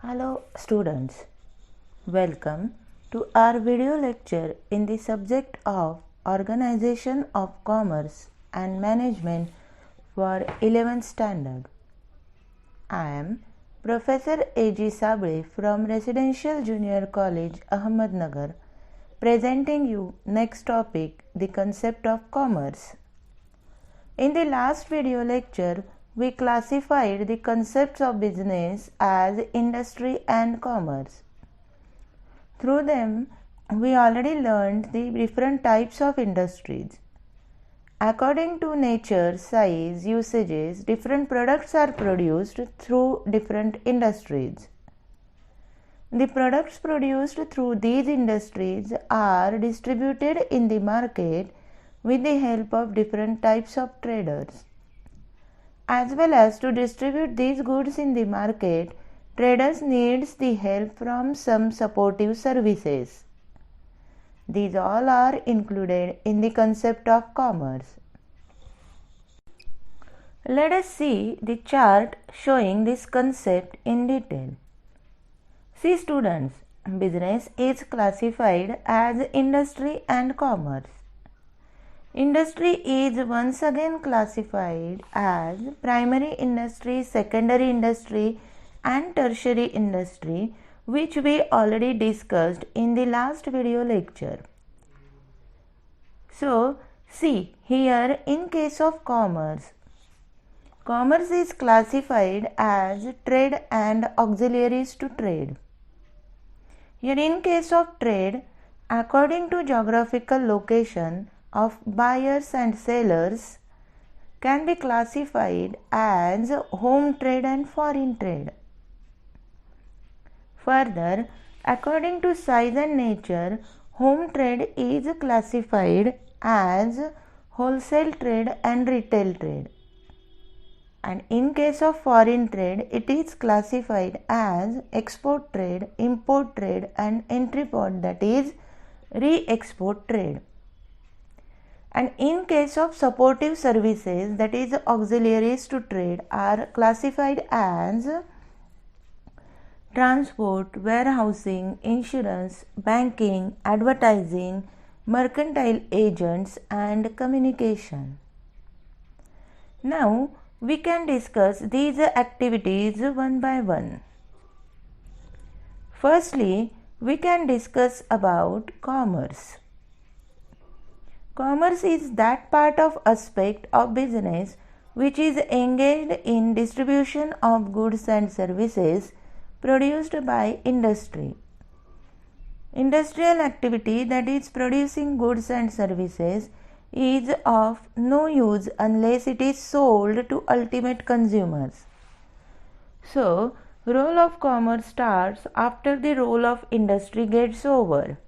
Hello students, welcome to our video lecture in the subject of Organization of Commerce and Management for 11th Standard. I am Professor A.G. Sabre from Residential Junior College, Ahmednagar, presenting you next topic, the concept of commerce. In the last video lecture, we classified the concepts of business as industry and commerce. Through them, we already learned the different types of industries. According to nature, size, usages, different products are produced through different industries. The products produced through these industries are distributed in the market with the help of different types of traders. As well as to distribute these goods in the market, traders needs the help from some supportive services. These all are included in the concept of commerce. Let us see the chart showing this concept in detail. See students, business is classified as industry and commerce. Industry is once again classified as primary industry, secondary industry and tertiary industry, which we already discussed in the last video lecture. So, see here in case of commerce, commerce is classified as trade and auxiliaries to trade. Here in case of trade, according to geographical location of buyers and sellers can be classified as home trade and foreign trade. Further, according to size and nature, home trade is classified as wholesale trade and retail trade. And in case of foreign trade, it is classified as export trade, import trade and entrepot, that is re-export trade. And in case of supportive services, that is auxiliaries to trade, are classified as transport, warehousing, insurance, banking, advertising, mercantile agents and communication. Now, we can discuss these activities one by one. Firstly, we can discuss about commerce. Commerce is that part of aspect of business which is engaged in distribution of goods and services produced by industry. Industrial activity, that is producing goods and services, is of no use unless it is sold to ultimate consumers. So, role of commerce starts after the role of industry gets over.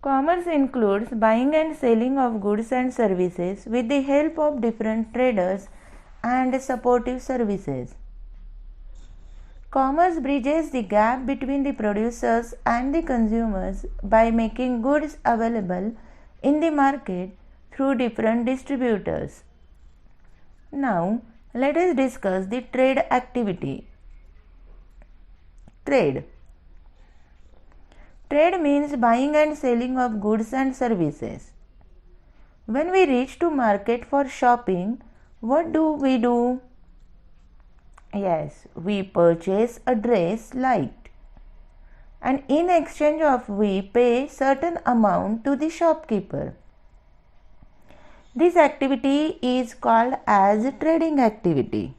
Commerce includes buying and selling of goods and services with the help of different traders and supportive services. Commerce bridges the gap between the producers and the consumers by making goods available in the market through different distributors. Now, let us discuss the trade activity. Trade. Trade means buying and selling of goods and services. When we reach to market for shopping, what do? Yes, we purchase a dress liked, and in exchange of we pay certain amount to the shopkeeper. This activity is called as trading activity.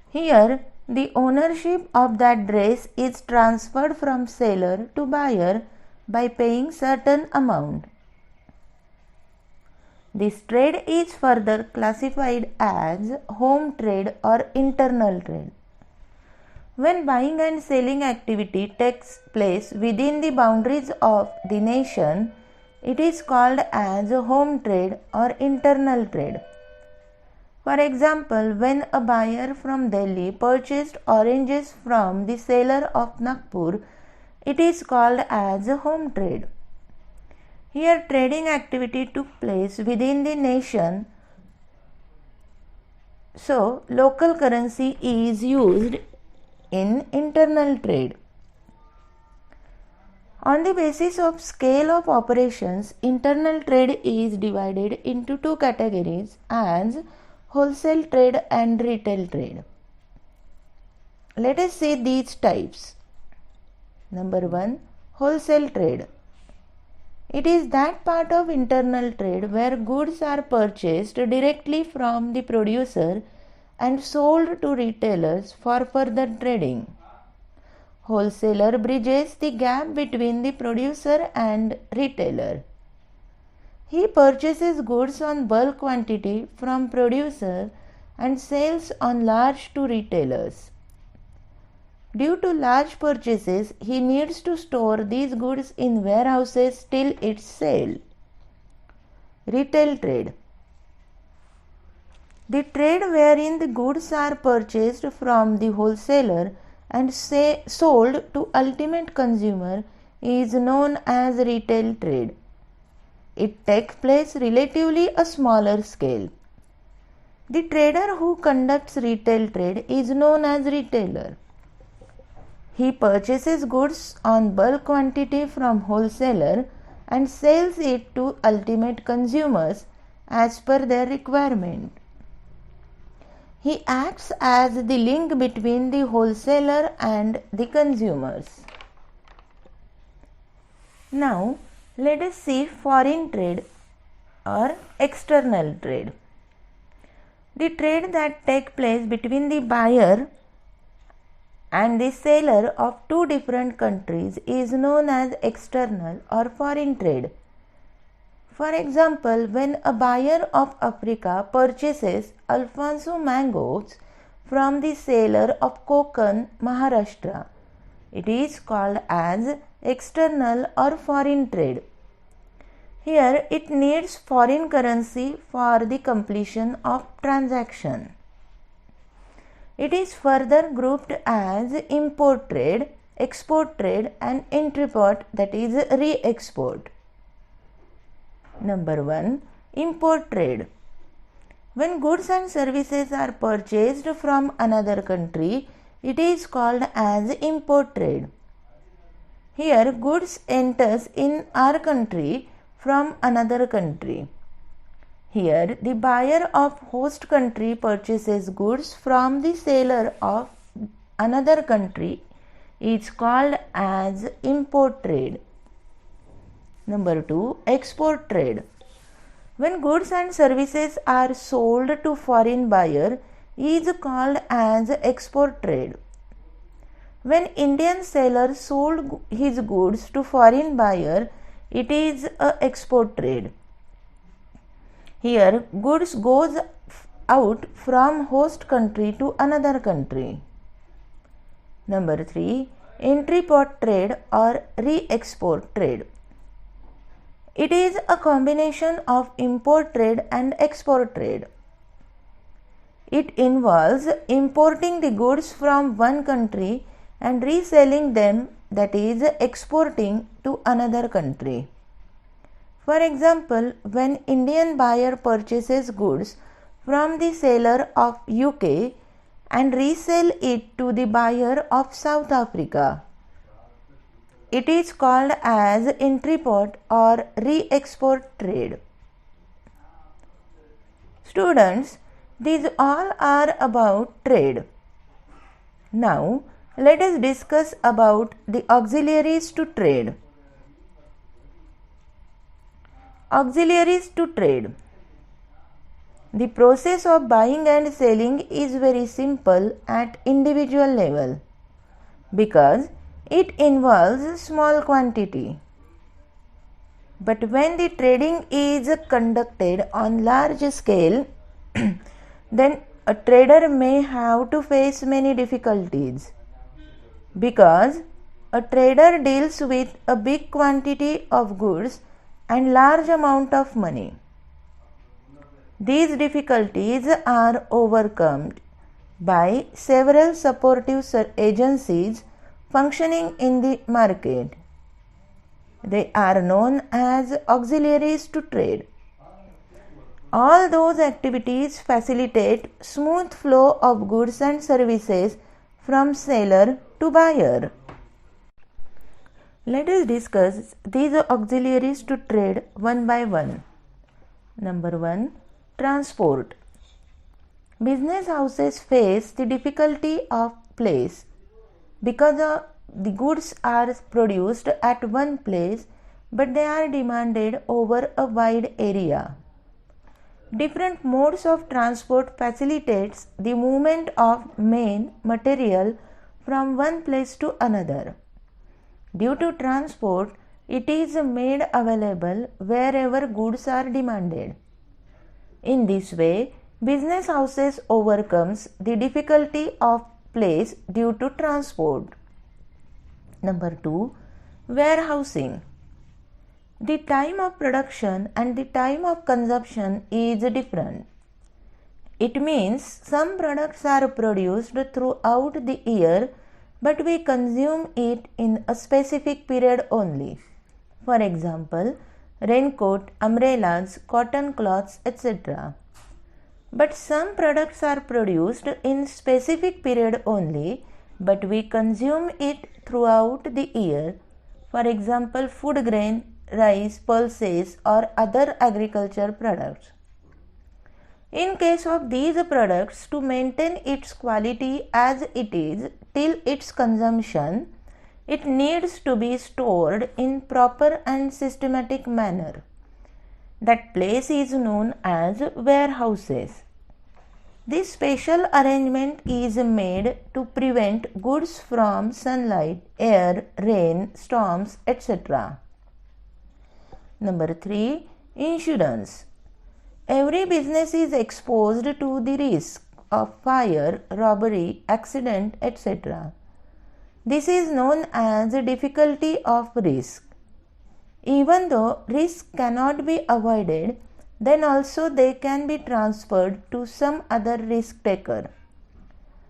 Here, the ownership of that dress is transferred from seller to buyer by paying certain amount. This trade is further classified as home trade or internal trade. When buying and selling activity takes place within the boundaries of the nation, it is called as home trade or internal trade. For example, when a buyer from Delhi purchased oranges from the seller of Nagpur, it is called as home trade. Here, trading activity took place within the nation, so local currency is used in internal trade. On the basis of scale of operations, internal trade is divided into two categories as wholesale trade and retail trade. Let us see these types. Number 1. Wholesale trade. It is that part of internal trade where goods are purchased directly from the producer and sold to retailers for further trading. Wholesaler bridges the gap between the producer and retailer. He purchases goods on bulk quantity from producer and sells on large to retailers. Due to large purchases, he needs to store these goods in warehouses till its sale. Retail trade. The trade wherein the goods are purchased from the wholesaler and sold to ultimate consumer is known as retail trade. It takes place relatively a smaller scale. The trader who conducts retail trade is known as retailer. He purchases goods on bulk quantity from wholesaler and sells it to ultimate consumers as per their requirement. He acts as the link between the wholesaler and the consumers. Now, let us see foreign trade or external trade. The trade that takes place between the buyer and the seller of two different countries is known as external or foreign trade. For example, when a buyer of Africa purchases Alfonso mangoes from the seller of Konkan, Maharashtra, it is called as external or foreign trade. Here it needs foreign currency for the completion of transaction. It is further grouped as import trade, export trade and entrepot, that is re-export. Number 1. Import trade. When goods and services are purchased from another country, it is called as import trade. Here goods enters in our country from another country. Here the buyer of host country purchases goods from the seller of another country is called as import trade. Number 2. Export trade. When goods and services are sold to foreign buyer is called as export trade. When Indian seller sold his goods to foreign buyer, it is a export trade. Here goods goes out from host country to another country. Number 3. Entrepot trade or re-export trade. It is a combination of import trade and export trade. It involves importing the goods from one country and reselling them, that is exporting to another country. For example, when Indian buyer purchases goods from the seller of UK and resell it to the buyer of South Africa, it is called as entrepot or re-export trade. Students, these all are about trade. Now, let us discuss about the auxiliaries to trade. Auxiliaries to trade. The process of buying and selling is very simple at individual level because it involves small quantity. But when the trading is conducted on large scale, then a trader may have to face many difficulties because a trader deals with a big quantity of goods and large amount of money. These difficulties are overcome by several supportive agencies functioning in the market. They are known as auxiliaries to trade. All those activities facilitate smooth flow of goods and services from seller to buyer. Let us discuss these auxiliaries to trade one by one. Number 1. Transport. Business houses face the difficulty of place because the goods are produced at one place but they are demanded over a wide area. Different modes of transport facilitates the movement of main material from one place to another. Due to transport, it is made available wherever goods are demanded. In this way, business houses overcomes the difficulty of place due to transport. Number 2. Warehousing. The time of production and the time of consumption is different. It means some products are produced throughout the year but we consume it in a specific period only. For example, raincoat, umbrellas, cotton cloths, etc. But some products are produced in specific period only but we consume it throughout the year. For example, food grain, rice, pulses or other agriculture products. In case of these products, to maintain its quality as it is till its consumption, it needs to be stored in proper and systematic manner. That place is known as warehouses. This special arrangement is made to prevent goods from sunlight, air, rain, storms, etc. Number 3. Insurance. Every business is exposed to the risk of fire, robbery, accident, etc. This is known as difficulty of risk. Even though risk cannot be avoided, then also they can be transferred to some other risk taker.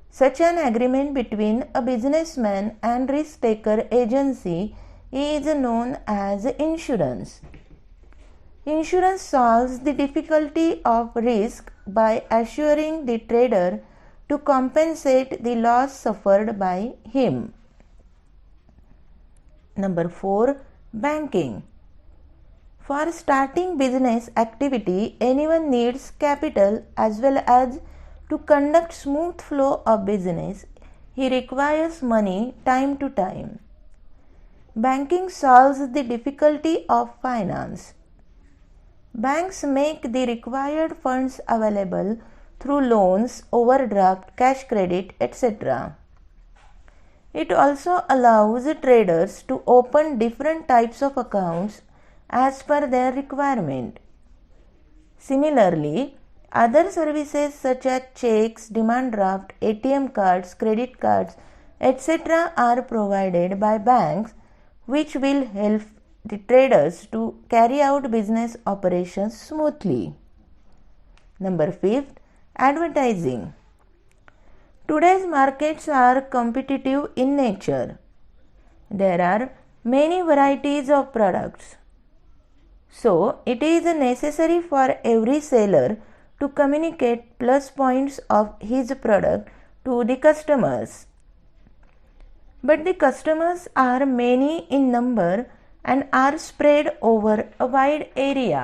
Such an agreement between a businessman and risk taker agency is known as insurance. Insurance solves the difficulty of risk by assuring the trader to compensate the loss suffered by him. Number 4. Banking. For starting business activity, anyone needs capital as well as to conduct smooth flow of business. He requires money time to time. Banking solves the difficulty of finance. Banks make the required funds available through loans, overdraft, cash credit, etc. It also allows traders to open different types of accounts as per their requirement. Similarly, other services such as checks, demand draft, ATM cards, credit cards, etc. are provided by banks which will help the traders to carry out business operations smoothly. Number 5. Advertising. Today's markets are competitive in nature. There are many varieties of products. So, it is necessary for every seller to communicate plus points of his product to the customers. But the customers are many in number and are spread over a wide area.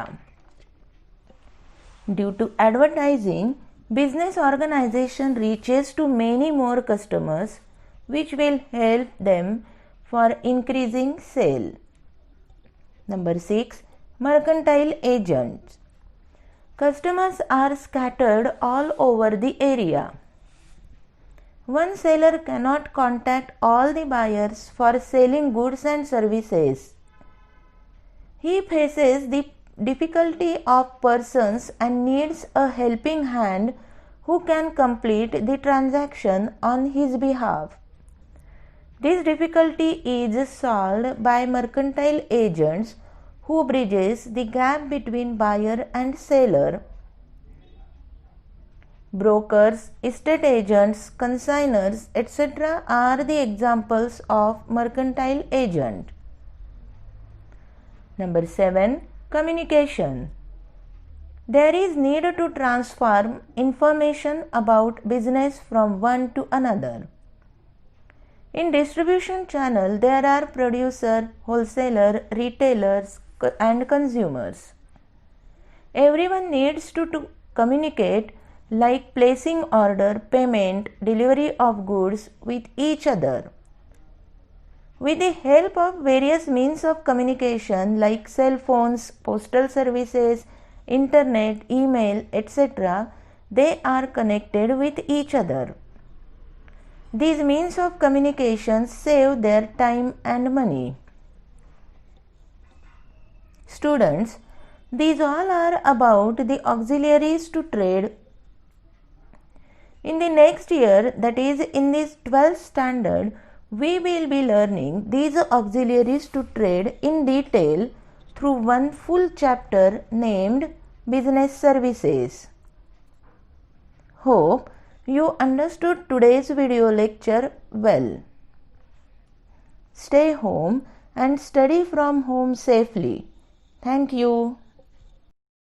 Due to advertising, business organization reaches to many more customers which will help them for increasing sale. Number 6. Mercantile agents. Customers are scattered all over the area. One seller cannot contact all the buyers for selling goods and services. He faces the difficulty of persons and needs a helping hand who can complete the transaction on his behalf. This difficulty is solved by mercantile agents who bridges the gap between buyer and seller. Brokers, estate agents, consignors, etc. are the examples of mercantile agent. Number 7. Communication. There is need to transform information about business from one to another. In distribution channel, there are producer, wholesaler, retailers, and consumers. Everyone needs to communicate, like placing order, payment, delivery of goods with each other. With the help of various means of communication like cell phones, postal services, internet, email, etc., they are connected with each other. These means of communication save their time and money. Students, these all are about the auxiliaries to trade. In the next year, that is in this 12th standard, we will be learning these auxiliaries to trade in detail through one full chapter named Business Services. Hope you understood today's video lecture well. Stay home and study from home safely. Thank you.